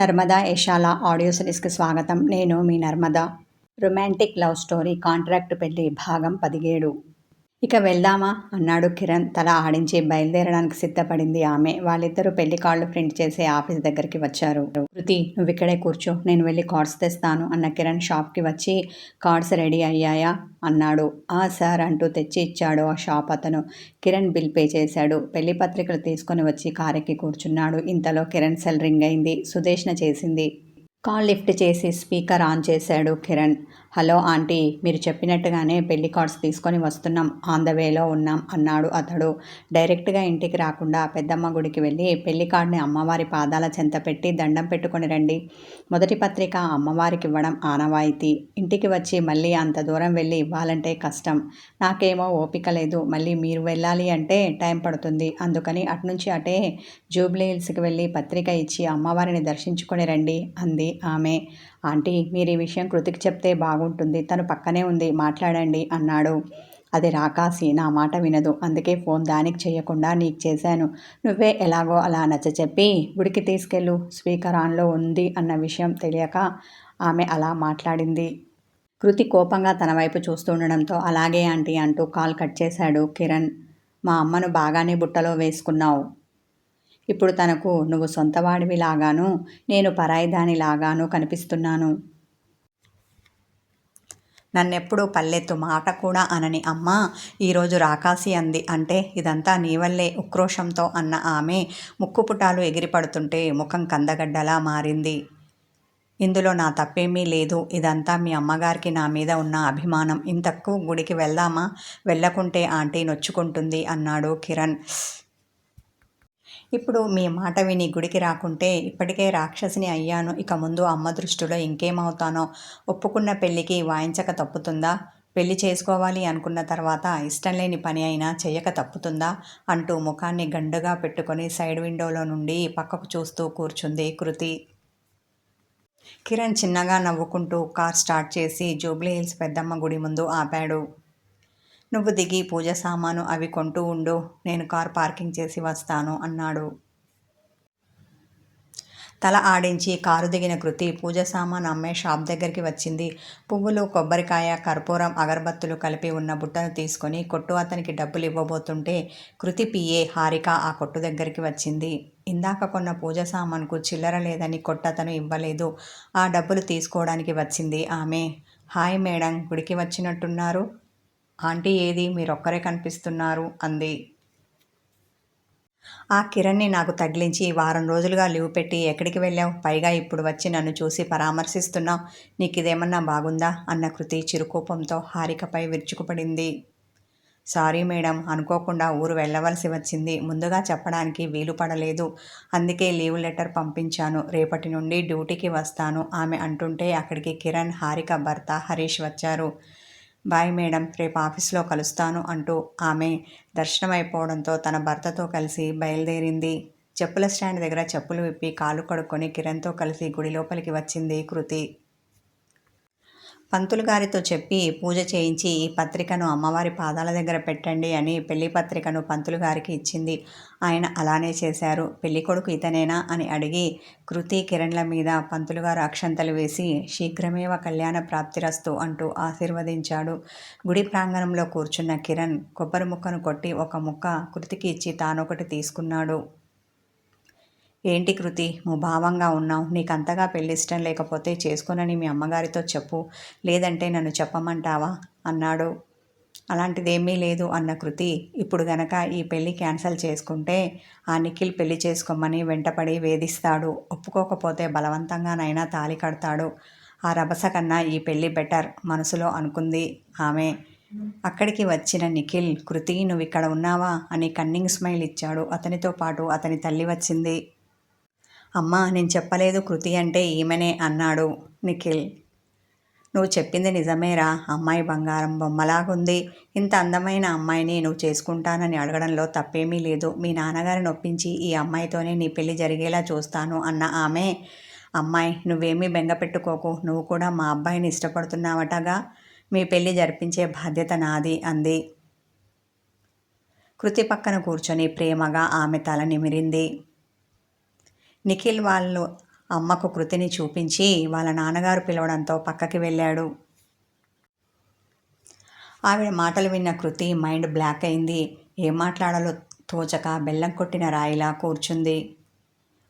Narmada యశాల audio సిరీస్కి స్వాగతం. నేను మీ Narmada. Romantic love story contract పెళ్లి భాగం 17. ఇక వెళ్దామా అన్నాడు కిరణ్ తల ఆడించి. బయలుదేరడానికి సిద్ధపడింది ఆమె. వాళ్ళిద్దరూ పెళ్లి కార్డులు ప్రింట్ చేసే ఆఫీస్ దగ్గరికి వచ్చారు. కృతి, నువ్విక్కడే కూర్చో, నేను వెళ్ళి కార్డ్స్ తెస్తాను అన్న కిరణ్ షాప్కి వచ్చి, కార్డ్స్ రెడీ అయ్యాయా అన్నాడు. ఆ సార్ అంటూ తెచ్చి ఇచ్చాడు ఆ షాప్ అతను. కిరణ్ బిల్ పే చేశాడు. పెళ్లి పత్రికలు తీసుకొని వచ్చి కారెక్కి కూర్చున్నాడు. ఇంతలో కిరణ్ సెల్ రింగ్ అయింది. సుదేష్ణ చేసింది. కాల్ లిఫ్ట్ చేసి స్పీకర్ ఆన్ చేశాడు కిరణ్. హలో ఆంటీ, మీరు చెప్పినట్టుగానే పెళ్లి కార్డ్స్ తీసుకొని వస్తున్నాం, ఆన్ ద వేలో ఉన్నాం అన్నాడు అతడు. డైరెక్ట్గా ఇంటికి రాకుండా పెద్దమ్మ గుడికి వెళ్ళి పెళ్లి కార్డ్ని అమ్మవారి పాదాల చెంత పెట్టి దండం పెట్టుకొని రండి. మొదటి పత్రిక అమ్మవారికి ఇవ్వడం ఆనవాయితీ. ఇంటికి వచ్చి మళ్ళీ అంత దూరం వెళ్ళి ఇవ్వాలంటే కష్టం. నాకేమో ఓపిక లేదు. మళ్ళీ మీరు వెళ్ళాలి అంటే టైం పడుతుంది. అందుకని అట్నుంచి అటే జూబ్లీ హిల్స్కి వెళ్ళి పత్రిక ఇచ్చి అమ్మవారిని దర్శించుకొని రండి అంది ఆమె. ఆంటీ, మీరు ఈ విషయం కృతికి చెప్తే బాగుంటుంది, తను పక్కనే ఉంది, మాట్లాడండి అన్నాడు. అది రాకాసి, నా మాట వినదు. అందుకే ఫోన్ దానికి చేయకుండా నీకు చేశాను. నువ్వే ఎలాగో అలా నచ్చచెప్పి గుడికి తీసుకెళ్ళు. స్పీకర్ ఆన్లో ఉంది అన్న విషయం తెలియక ఆమె అలా మాట్లాడింది. కృతి కోపంగా తన వైపు చూస్తుండడంతో అలాగే ఆంటీ అంటూ కాల్ కట్ చేశాడు కిరణ్. మా అమ్మను బాగానే బుట్టలో వేసుకున్నావు. ఇప్పుడు తనకు నువ్వు సొంతవాడివి లాగాను, నేను పరాయిదాని లాగాను కనిపిస్తున్నాను. నన్నెప్పుడు పల్లెత్తు మాట కూడా అనని అమ్మ ఈరోజు రాకాసి అంది అంటే ఇదంతా నీవల్లే ఉక్రోషంతో అన్న ఆమె ముక్కుపుటాలు ఎగిరిపడుతుంటే ముఖం కందగడ్డలా మారింది. ఇందులో నా తప్పేమీ లేదు. ఇదంతా మీ అమ్మగారికి నా మీద ఉన్న అభిమానం. ఇంతకు గుడికి వెళ్దామా? వెళ్ళకుంటే ఆంటీ నొచ్చుకుంటుంది అన్నాడు కిరణ్. ఇప్పుడు మీ మాట విని గుడికి రాకుంటే ఇప్పటికే రాక్షసిని అయ్యాను. ఇక ముందు అమ్మ దృష్టిలో ఇంకేమవుతానో. ఒప్పుకున్న పెళ్ళికి వాయించక తప్పుతుందా? పెళ్లి చేసుకోవాలి అనుకున్న తర్వాత ఇష్టం లేని పని అయినా చెయ్యక తప్పుతుందా అంటూ ముఖాన్ని గండుగా పెట్టుకొని సైడ్ విండోలో నుండి పక్కకు చూస్తూ కూర్చుంది కృతి. కిరణ్ చిన్నగా నవ్వుకుంటూ కార్ స్టార్ట్ చేసి జూబ్లీ హిల్స్ పెద్దమ్మ గుడి ముందు ఆపాడు. నువ్వు దిగి పూజ సామాను అవి కొంటూ ఉండు, నేను కార్ పార్కింగ్ చేసి వస్తాను అన్నాడు. తల ఆడించి కారు దిగిన కృతి పూజ సామాను అమ్మే షాప్ దగ్గరికి వచ్చింది. పువ్వులు, కొబ్బరికాయ, కర్పూరం, అగరబత్తులు కలిపి ఉన్న బుట్టను తీసుకొని కొట్టు అతనికి డబ్బులు ఇవ్వబోతుంటే కృతి పిఏ హారిక ఆ కొట్టు దగ్గరికి వచ్చింది. ఇందాక కొన్న పూజ సామానుకు చిల్లర లేదని కొట్టతను ఇవ్వలేదు. ఆ డబ్బులు తీసుకోవడానికి వచ్చింది ఆమె. హాయ్ మేడం, గుడికి వచ్చినట్టున్నారు. ఆంటీ ఏది, మీరొక్కరే కనిపిస్తున్నారు అంది. ఆ కిరణ్ని నాకు తగిలించి వారం రోజులుగా లీవ్ పెట్టి ఎక్కడికి వెళ్ళావు? పైగా ఇప్పుడు వచ్చి నన్ను చూసి పరామర్శిస్తున్నావు. నీకిదేమన్నా బాగుందా అన్న కృతి చిరుకోపంతో హారికపై విరుచుకుపడింది. సారీ మేడం, అనుకోకుండా ఊరు వెళ్ళవలసి వచ్చింది. ముందుగా చెప్పడానికి వీలు పడలేదు. అందుకే లీవ్ లెటర్ పంపించాను. రేపటి నుండి డ్యూటీకి వస్తాను ఆమె అంటుంటే అక్కడికి కిరణ్, హారిక భర్త హరీష్ వచ్చారు. బాయ్ మేడం, రేపు ఆఫీస్లో కలుస్తాను అంటూ ఆమె దర్శనమైపోవడంతో తన భర్తతో కలిసి బయలుదేరింది. చెప్పుల స్టాండ్ దగ్గర చెప్పులు విప్పి కాళ్ళు కడుక్కొని కిరణ్తో కలిసి గుడి లోపలికి వచ్చింది కృతి. పంతులు గారితో చెప్పి పూజ చేయించి ఈ పత్రికను అమ్మవారి పాదాల దగ్గర పెట్టండి అని పెళ్లి పత్రికను పంతులు గారికి ఇచ్చింది. ఆయన అలానే చేశారు. పెళ్లి కొడుకు ఇతనేనా అని అడిగి కృతి, కిరణ్ల మీద పంతులు గారు అక్షంతలు వేసి శీఘ్రమేవ కళ్యాణ ప్రాప్తిరస్తు అంటూ ఆశీర్వదించాడు. గుడి ప్రాంగణంలో కూర్చున్న కిరణ్ కొబ్బరి ముక్కను కొట్టి ఒక ముక్క కృతికి ఇచ్చి తానొకటి తీసుకున్నాడు. ఏంటి కృతి, ముభావంగా ఉన్నావు? నీకంతగా పెళ్ళి ఇష్టం లేకపోతే చేసుకోనని మీ అమ్మగారితో చెప్పు, లేదంటే నన్ను చెప్పమంటావా అన్నాడు. అలాంటిదేమీ లేదు అన్న కృతి. ఇప్పుడు గనక ఈ పెళ్ళి క్యాన్సల్ చేసుకుంటే ఆ నిఖిల్ పెళ్లి చేసుకోమని వెంటపడి వేధిస్తాడు. ఒప్పుకోకపోతే బలవంతంగానైనా తాళి కడతాడు. ఆ రభస కన్నా ఈ పెళ్ళి బెటర్ మనసులో అనుకుంది ఆమె. అక్కడికి వచ్చిన నిఖిల్, కృతి నువ్విక్కడ ఉన్నావా అని కన్నింగ్ స్మైల్ ఇచ్చాడు. అతనితో పాటు అతని తల్లి వచ్చింది. అమ్మా, నేను చెప్పలేదు కృతి అంటే ఈమెనే అన్నాడు నిఖిల్. నువ్వు చెప్పింది నిజమేరా, అమ్మాయి బంగారం బొమ్మలాగుంది. ఇంత అందమైన అమ్మాయిని నువ్వు చేసుకుంటానని అడగడంలో తప్పేమీ లేదు. మీ నాన్నగారిని ఒప్పించి ఈ అమ్మాయితోనే నీ పెళ్లి జరిగేలా చూస్తాను అన్న ఆమె. అమ్మాయి, నువ్వేమీ బెంగ పెట్టుకోకు. నువ్వు కూడా మా అబ్బాయిని ఇష్టపడుతున్నావటగా. మీ పెళ్లి జరిపించే బాధ్యత నాది అంది. కృతి పక్కన కూర్చొని ప్రేమగా ఆమె తల నిమిరింది. నిఖిల్ వాళ్ళు అమ్మకు కృతిని చూపించి వాళ్ళ నాన్నగారు పిలవడంతో పక్కకి వెళ్ళాడు. ఆవిడ మాటలు విన్న కృతి మైండ్ బ్లాక్ అయింది. ఏం మాట్లాడాలో తోచక బెల్లం కొట్టిన రాయిలా కూర్చుంది.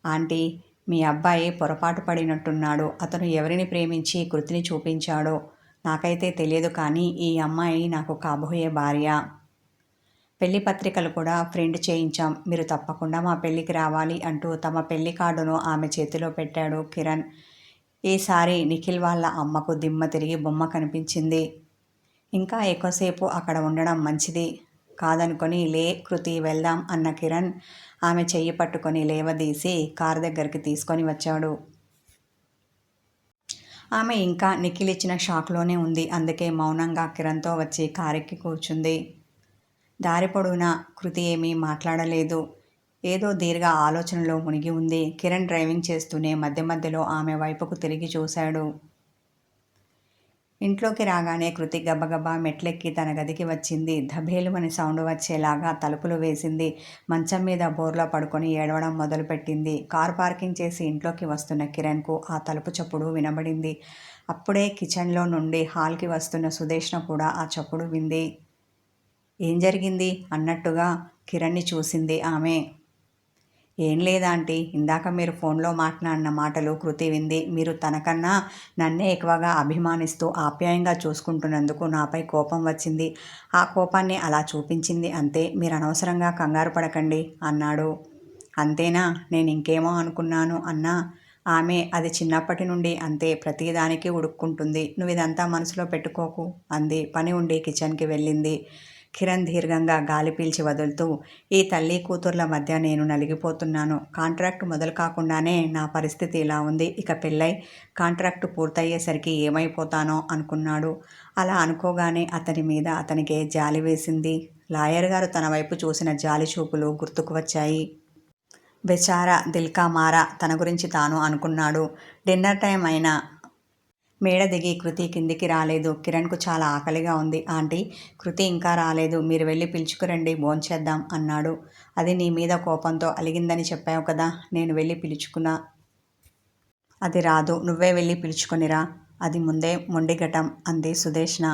ఆంటీ, మీ అబ్బాయి పొరపాటు పడినట్టున్నాడు. అతను ఎవరిని ప్రేమించి కృతిని చూపించాడో నాకైతే తెలియదు, కానీ ఈ అమ్మాయి నాకు కాబోయే భార్య. పెళ్లి పత్రికలు కూడా ప్రింట్ చేయించాం. మీరు తప్పకుండా మా పెళ్ళికి రావాలి అంటూ తమ పెళ్లి కార్డును ఆమె చేతిలో పెట్టాడు కిరణ్. ఈసారి నిఖిల్ వాళ్ళ అమ్మకు దిమ్మ తిరిగి బొమ్మ కనిపించింది. ఇంకా ఎక్కువసేపు అక్కడ ఉండడం మంచిది కాదనుకొని లే కృతి వెళ్దాం అన్న కిరణ్ ఆమె చెయ్యి పట్టుకొని లేవదీసి కారు దగ్గరికి తీసుకొని వచ్చాడు. ఆమె ఇంకా నిఖిల్ ఇచ్చిన షాక్లోనే ఉంది. అందుకే మౌనంగా కిరణ్తో వచ్చి కారెక్కి కూర్చుంది. దారి పొడవునా కృతి ఏమీ మాట్లాడలేదు. ఏదో దీర్ఘ ఆలోచనలో మునిగి ఉంది. కిరణ్ డ్రైవింగ్ చేస్తూనే మధ్య మధ్యలో ఆమె వైపుకు తిరిగి చూశాడు. ఇంట్లోకి రాగానే కృతి గబగబా మెట్లెక్కి తన గదికి వచ్చింది. ధబేలుమని సౌండ్ వచ్చేలాగా తలుపులు వేసింది. మంచం మీద బోర్లా పడుకొని ఏడవడం మొదలుపెట్టింది. కారు పార్కింగ్ చేసి ఇంట్లోకి వస్తున్న కిరణ్కు ఆ తలుపు చప్పుడు వినబడింది. అప్పుడే కిచెన్లో నుండి హాల్కి వస్తున్న సుదేష్ణ కూడా ఆ చప్పుడు వింది. ఏం జరిగింది అన్నట్టుగా కిరణ్ని చూసింది ఆమె. ఏం లేదాంటీ, ఇందాక మీరు ఫోన్లో మాట్లాడిన మాటలు కృతి వింది. మీరు తనకన్నా నన్నే ఎక్కువగా అభిమానిస్తూ ఆప్యాయంగా చూసుకుంటున్నందుకు నాపై కోపం వచ్చింది. ఆ కోపాన్ని అలా చూపించింది అంతే. మీరు అనవసరంగా కంగారు పడకండి అన్నాడు. అంతేనా? నేను ఇంకేమో అనుకున్నాను అన్నా ఆమె. అది చిన్నప్పటి నుండి అంతే, ప్రతిదానికి ఉడుక్కుంటుంది. నువ్వు ఇదంతా మనసులో పెట్టుకోకు అంది. పని ఉండి కిచెన్కి వెళ్ళింది. కిరణ్ దీర్ఘంగా గాలి పీల్చి వదులుతూ, ఈ తల్లి కూతుర్ల మధ్య నేను నలిగిపోతున్నాను. కాంట్రాక్ట్ మొదలు కాకుండానే నా పరిస్థితి ఇలా ఉంది. ఇక పెళ్ళై కాంట్రాక్టు పూర్తయ్యేసరికి ఏమైపోతానో అనుకున్నాడు. అలా అనుకోగానే అతని మీద అతనికే జాలి వేసింది. లాయర్ గారు తన వైపు చూసిన జాలి చూపులు గుర్తుకు వచ్చాయి. బెచారా దిల్కా మారా తన గురించి తాను అనుకున్నాడు. డిన్నర్ టైం అయినా మేడ దిగి కృతి కిందికి రాలేదు. కిరణ్కు చాలా ఆకలిగా ఉంది. ఆంటీ, కృతి ఇంకా రాలేదు. మీరు వెళ్ళి పిలుచుకురండి, భోంచేద్దాం అన్నాడు. అది నీ మీద కోపంతో అలిగిందని చెప్పావు కదా, నేను వెళ్ళి పిలుచుకున్నా. అది రాదు, నువ్వే వెళ్ళి పిలుచుకొనిరా. అది ముందే మొండిఘటం అంది సుదేష్ణ.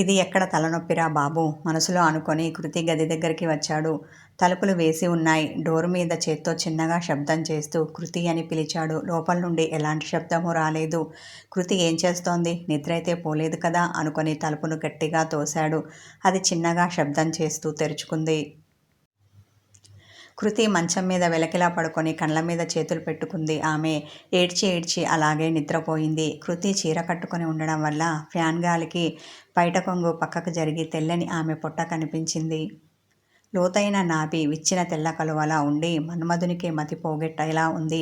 ఇది ఎక్కడ తలనొప్పిరా బాబు మనసులో అనుకొని కృతి గది దగ్గరికి వచ్చాడు. తలుపులు వేసి ఉన్నాయి. డోరు మీద చేత్తో చిన్నగా శబ్దం చేస్తూ కృతి అని పిలిచాడు. లోపల నుండి ఎలాంటి శబ్దమూ రాలేదు. కృతి ఏం చేస్తోంది? నిద్రైతే పోలేదు కదా అనుకొని తలుపును గట్టిగా తోశాడు. అది చిన్నగా శబ్దం చేస్తూ తెరుచుకుంది. కృతి మంచం మీద వెలకిలా పడుకొని కళ్ళ మీద చేతులు పెట్టుకుంది. ఆమె ఏడ్చి ఏడ్చి అలాగే నిద్రపోయింది. కృతి చీర కట్టుకొని ఉండడం వల్ల ఫ్యాన్ గాలికి పైట కొంగు పక్కకు జరిగి తెల్లని ఆమె పొట్ట కనిపించింది. లోతైన నాభి విచ్చిన తెల్ల కలువలా ఉండి మన్మధునికి మతి పోగొట్టేలా ఉంది.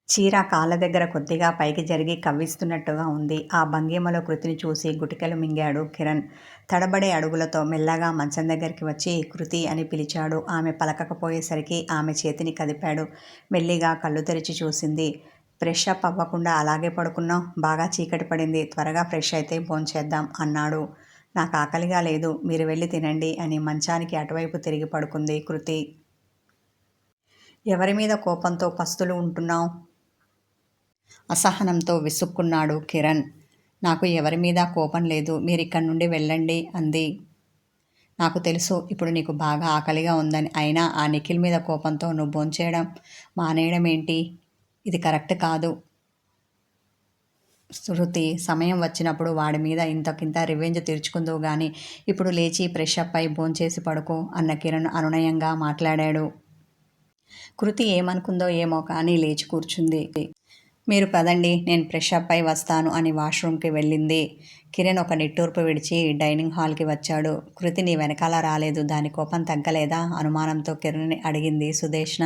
చీర కాళ్ళ దగ్గర కొద్దిగా పైకి జరిగి కవ్విస్తున్నట్టుగా ఉంది. ఆ భంగిమలో కృతిని చూసి గుటికలు మింగాడు కిరణ్. తడబడే అడుగులతో మెల్లగా మంచం దగ్గరికి వచ్చి కృతి అని పిలిచాడు. ఆమె పలకకపోయేసరికి ఆమె చేతిని కదిపాడు. మెల్లిగా కళ్ళు తెరిచి చూసింది. ఫ్రెష్ అప్ అవ్వకుండా అలాగే పడుకున్నావు? బాగా చీకటి పడింది, త్వరగా ఫ్రెష్ అయితే భోంచేద్దాం అన్నాడు. నాకు ఆకలిగా లేదు, మీరు వెళ్ళి తినండి అని మంచానికి అటువైపు తిరిగి పడుకుంది కృతి. ఎవరి మీద కోపంతో పస్తులు ఉంటున్నావు? అసహనంతో విసుక్కున్నాడు కిరణ్. నాకు ఎవరి మీద కోపం లేదు, మీరిక్కడి నుండి వెళ్ళండి అంది. నాకు తెలుసు ఇప్పుడు నీకు బాగా ఆకలిగా ఉందని. అయినా ఆ నిఖిల్ మీద కోపంతో నువ్వు భోంచేయడం మానేయడం ఏంటి? ఇది కరెక్ట్ కాదు శృతి. సమయం వచ్చినప్పుడు వాడి మీద ఇంతకింత రివెంజ్ తీర్చుకుందువు గాని ఇప్పుడు లేచి ఫ్రెష్ అప్ అయి భోంచేసి పడుకో అన్న కిరణ్ అనునయంగా మాట్లాడాడు. కృతి ఏమనుకుందో ఏమో కానీ లేచి కూర్చుంది. మీరు పదండి, నేను ఫ్రెష్ అప్ అయి వస్తాను అని వాష్రూమ్కి వెళ్ళింది. కిరణ్ ఒక నిట్టూర్పు విడిచి డైనింగ్ హాల్కి వచ్చాడు. కృతి నీ వెనకాల రాలేదు, దాని కోపం తగ్గలేదా అనుమానంతో కిరణ్ని అడిగింది సుదేష్ణ.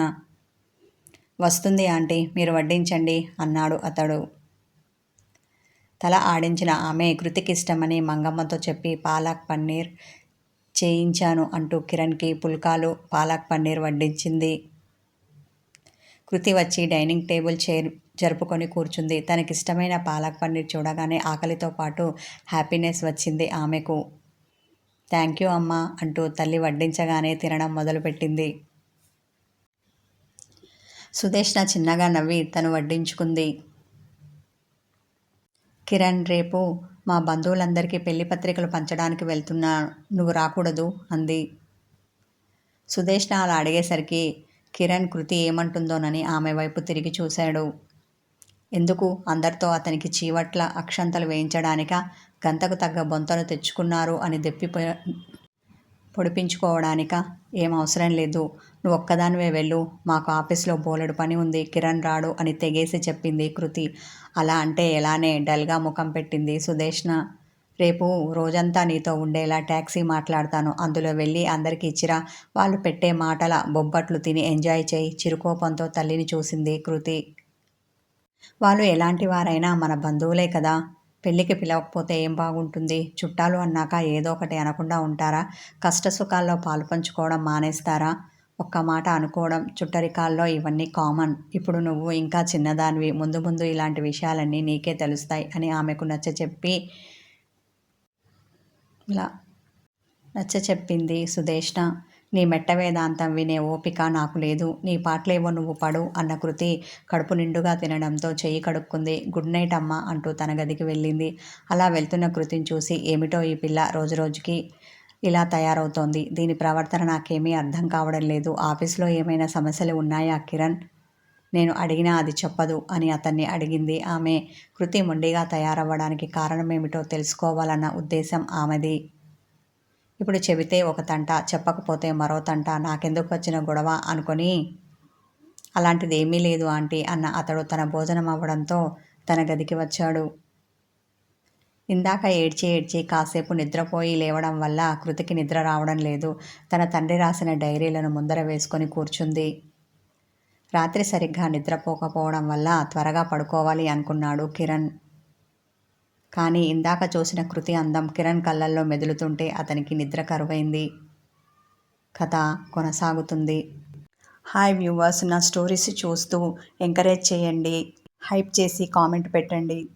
వస్తుంది ఆంటీ, మీరు వడ్డించండి అన్నాడు అతడు. తల ఆడించిన ఆమె కృతికిష్టమని మంగమ్మతో చెప్పి పాలక్ పన్నీర్ చేయించాను అంటూ కిరణ్కి పుల్కాలు పాలక్ పన్నీర్ వడ్డించింది. కృతి వచ్చి డైనింగ్ టేబుల్ చైర్ జరుపుకొని కూర్చుంది. తనకిష్టమైన పాలక్ పన్నీర్ చూడగానే ఆకలితో పాటు హ్యాపీనెస్ వచ్చింది ఆమెకు. థ్యాంక్ యూ అమ్మా అంటూ తల్లి వడ్డించగానే తినడం మొదలుపెట్టింది. సుదేష్ణ చిన్నగా నవ్వి తను వడ్డించుకుంది. కిరణ్, రేపు మా బంధువులందరికీ పెళ్లి పత్రికలు పంచడానికి వెళ్తున్నా, నువ్వు రాకూడదు అంది. సుదేష్ణ అలా అడిగేసరికి కిరణ్ కృతి ఏమంటుందోనని ఆమె వైపు తిరిగి చూశాడు. ఎందుకు? అందరితో అతనికి చీవట్ల అక్షంతలు వేయించడానికా? గంతకు తగ్గ బొంతలు తెచ్చుకున్నారు అని పొడిపించుకోవడానికా? ఏం అవసరం లేదు. నువ్వు ఒక్కదానివే వెళ్ళు. మాకు ఆఫీస్లో బోలెడు పని ఉంది. కిరణ్ రాడు అని తెగేసి చెప్పింది కృతి. అలా అంటే ఎలానే? డల్గా ముఖం పెట్టింది సుదేష్ణ. రేపు రోజంతా నీతో ఉండేలా ట్యాక్సీ మాట్లాడతాను. అందులో వెళ్ళి అందరికీ ఇచ్చిరా. వాళ్ళు పెట్టే మాటల బొబ్బట్లు తిని ఎంజాయ్ చేయి. చిరుకోపంతో తల్లిని చూసింది కృతి. వాళ్ళు ఎలాంటి వారైనా మన బంధువులే కదా. పెళ్ళికి పిలవకపోతే ఏం బాగుంటుంది? చుట్టాలు అన్నాక ఏదో ఒకటి అనకుండా ఉంటారా? కష్టసుఖాల్లో పాలుపంచుకోవడం మానేస్తారా? ఒక్క మాట అనుకోవడం, చుట్టరికాల్లో ఇవన్నీ కామన్. ఇప్పుడు నువ్వు ఇంకా చిన్నదానివి. ముందు ముందు ఇలాంటి విషయాలన్నీ నీకే తెలుస్తాయి అని ఆమెకు నచ్చచెప్పింది సుదేష్ణ. నీ మెట్ట వేదాంతం వినే ఓపిక నాకు లేదు. నీ పాటలేవో నువ్వు పడు అన్న కృతి కడుపు నిండుగా తినడంతో చెయ్యి కడుక్కుంది. గుడ్ నైట్ అమ్మా అంటూ తన గదికి వెళ్ళింది. అలా వెళ్తున్న కృతిని చూసి ఏమిటో ఈ పిల్ల రోజురోజుకి ఇలా తయారవుతోంది. దీని ప్రవర్తన నాకేమీ అర్థం కావడం లేదు. ఆఫీస్లో ఏమైనా సమస్యలు ఉన్నాయా కిరణ్? నేను అడిగినా అది చెప్పదు అని అతన్ని అడిగింది ఆమె. కృతి మొండిగా తయారవ్వడానికి కారణమేమిటో తెలుసుకోవాలన్న ఉద్దేశం ఆమెది. ఇప్పుడు చెబితే ఒక తంట, చెప్పకపోతే మరో తంట. నాకెందుకు వచ్చిన గొడవ అనుకొని అలాంటిదేమీ లేదు ఆంటీ అన్న అతడు తన భోజనం అవ్వడంతో తన గదికి వచ్చాడు. ఇందాక ఏడ్చి ఏడ్చి కాసేపు నిద్రపోయి లేవడం వల్ల కృతికి నిద్ర రావడం లేదు. తన తండ్రి రాసిన డైరీలను ముందర వేసుకొని కూర్చుంది. రాత్రి సరిగ్గా నిద్రపోకపోవడం వల్ల త్వరగా పడుకోవాలి అనుకున్నాడు కిరణ్. కానీ ఇందాక చూసిన కృతి అందం కిరణ్ కళ్ళల్లో మెదులుతుంటే అతనికి నిద్ర కరువైంది. కథ కొనసాగుతుంది. హాయ్ వ్యూవర్స్, నా స్టోరీస్ చూస్తూ ఎంకరేజ్ చేయండి. హైప్ చేసి కామెంట్ పెట్టండి.